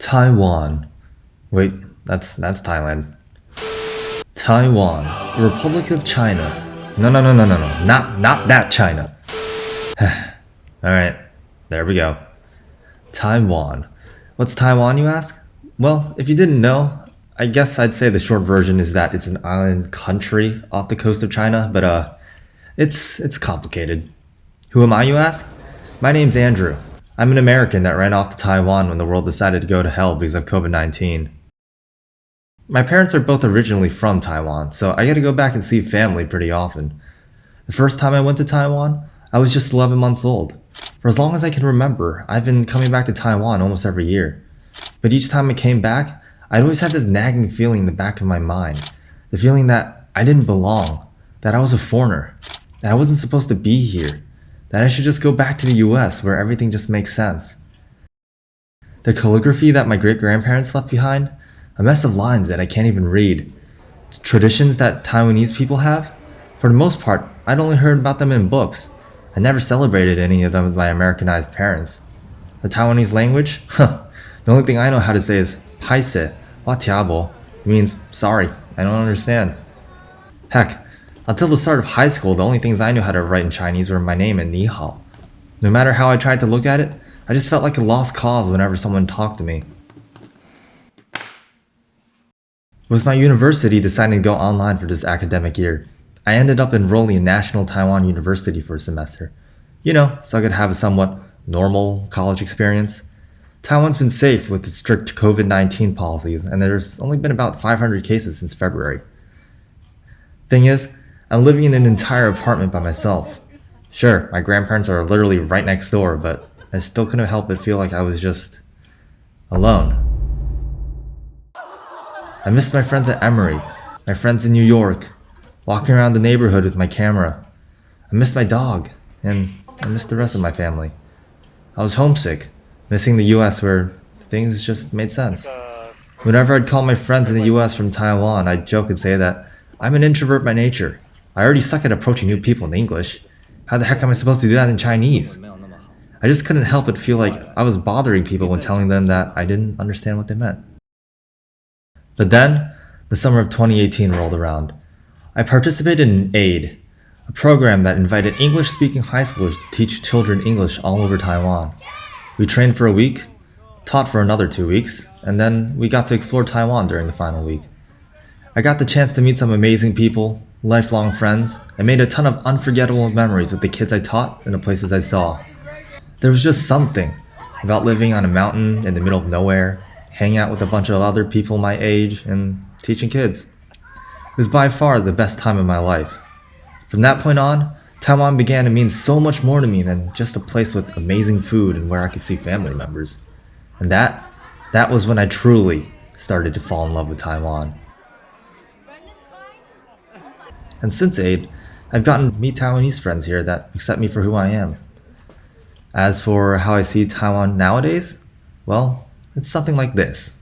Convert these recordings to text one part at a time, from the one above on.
Taiwan. Wait, that's Thailand. Taiwan, the Republic of China. No. Not that China. Alright, there we go. Taiwan. What's Taiwan, you ask? Well, if you didn't know, I guess I'd say the short version is that it's an island country off the coast of China, but it's complicated. Who am I, you ask? My name's Andrew. I'm an American that ran off to Taiwan when the world decided to go to hell because of COVID-19. My parents are both originally from Taiwan, so I get to go back and see family pretty often. The first time I went to Taiwan, I was just 11 months old. For as long as I can remember, I've been coming back to Taiwan almost every year. But each time I came back, I'd always have this nagging feeling in the back of my mind. The feeling that I didn't belong, that I was a foreigner, that I wasn't supposed to be here, that I should just go back to the US where everything just makes sense. The calligraphy that my great-grandparents left behind, a mess of lines that I can't even read. Traditions that Taiwanese people have, for the most part, I'd only heard about them in books. I never celebrated any of them with my Americanized parents. The Taiwanese language? The only thing I know how to say is paise, wa tiabo. It means sorry, I don't understand. Heck, until the start of high school, the only things I knew how to write in Chinese were my name and ni hao. No matter how I tried to look at it, I just felt like a lost cause whenever someone talked to me. With my university deciding to go online for this academic year, I ended up enrolling in National Taiwan University for a semester. So I could have a somewhat normal college experience. Taiwan's been safe with its strict COVID-19 policies, and there's only been about 500 cases since February. Thing is, I'm living in an entire apartment by myself. Sure, my grandparents are literally right next door, but I still couldn't help but feel like I was just alone. I missed my friends at Emory, my friends in New York, walking around the neighborhood with my camera. I missed my dog, and I missed the rest of my family. I was homesick, missing the US where things just made sense. Whenever I'd call my friends in the US from Taiwan, I'd joke and say that I'm an introvert by nature. I already suck at approaching new people in English. How the heck am I supposed to do that in Chinese? I just couldn't help but feel like I was bothering people when telling them that I didn't understand what they meant. But then, the summer of 2018 rolled around. I participated in AID, a program that invited English-speaking high schoolers to teach children English all over Taiwan. We trained for a week, taught for another 2 weeks, and then we got to explore Taiwan during the final week. I got the chance to meet some amazing people, lifelong friends, and made a ton of unforgettable memories with the kids I taught and the places I saw. There was just something about living on a mountain in the middle of nowhere, hanging out with a bunch of other people my age, and teaching kids. It was by far the best time of my life. From that point on, Taiwan began to mean so much more to me than just a place with amazing food and where I could see family members. And that was when I truly started to fall in love with Taiwan. And since AID, I've gotten to meet Taiwanese friends here that accept me for who I am. As for how I see Taiwan nowadays, well, it's something like this.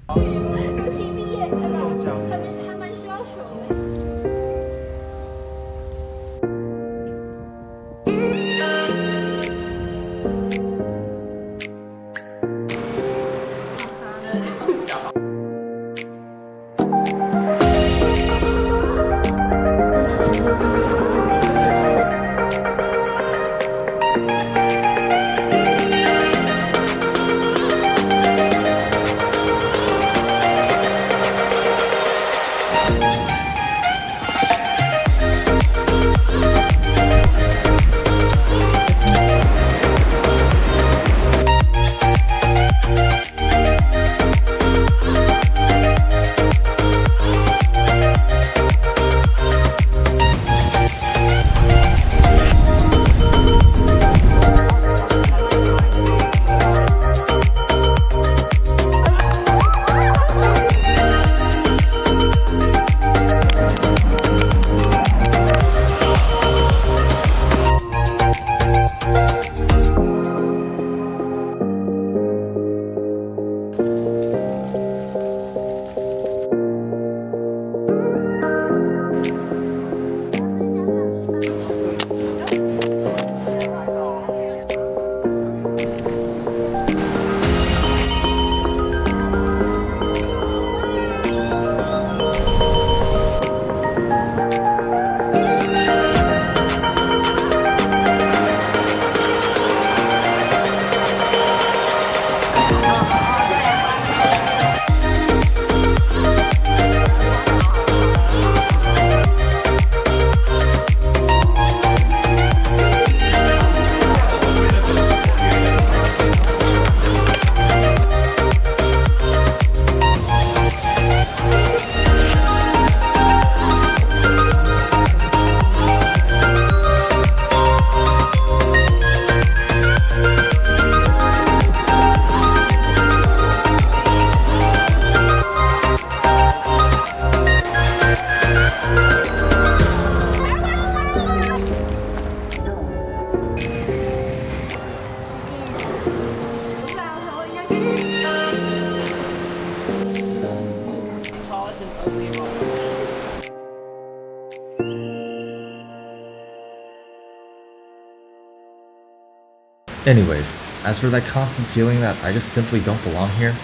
Anyways, as for that constant feeling that I just simply don't belong here,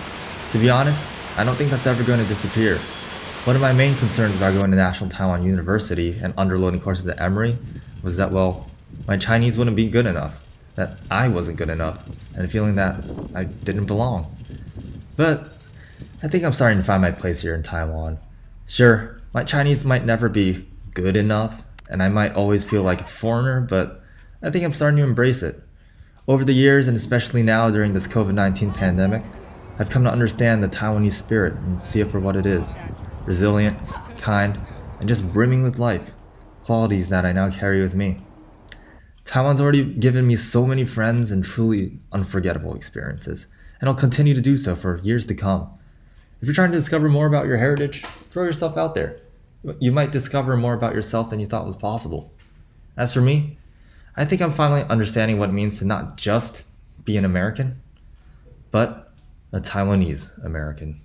to be honest, I don't think that's ever going to disappear. One of my main concerns about going to National Taiwan University and underloading courses at Emory was that, well, my Chinese wouldn't be good enough, that I wasn't good enough, and feeling that I didn't belong. But I think I'm starting to find my place here in Taiwan. Sure, my Chinese might never be good enough, and I might always feel like a foreigner, but I think I'm starting to embrace it. Over the years, and especially now during this COVID-19 pandemic, I've come to understand the Taiwanese spirit and see it for what it is: resilient, kind, and just brimming with life, qualities that I now carry with me. Taiwan's already given me so many friends and truly unforgettable experiences, and I'll continue to do so for years to come. If you're trying to discover more about your heritage, throw yourself out there. You might discover more about yourself than you thought was possible. As for me, I think I'm finally understanding what it means to not just be an American, but a Taiwanese American.